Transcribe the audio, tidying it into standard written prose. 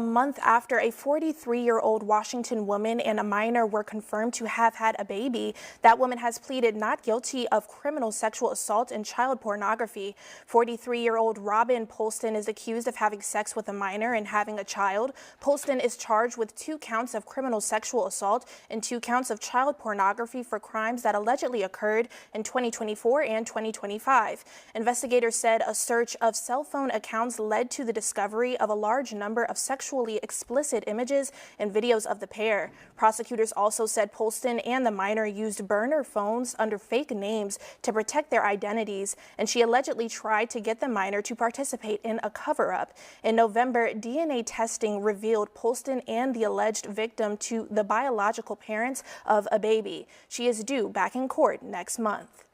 month after a 43-year-old Washington woman and a minor were confirmed to have had a baby. That woman has pleaded not guilty of criminal sexual assault and child pornography. 43-year-old Robin Polston is accused of having sex with a minor and having a child. Polston is charged with 2 counts of criminal sexual assault and 2 counts of child pornography for crimes that allegedly occurred in 2024 and 2025. Investigators said a search of cell phone accounts led to the discovery of a large number of sexually explicit images and videos of the pair. Prosecutors also said Polston and the minor used burner phones under fake names to protect their identities, and she allegedly tried to get the minor to participate in a cover-up. In November, DNA testing revealed Polston and the alleged victim to the biological parents of a baby. She is due back in court next month.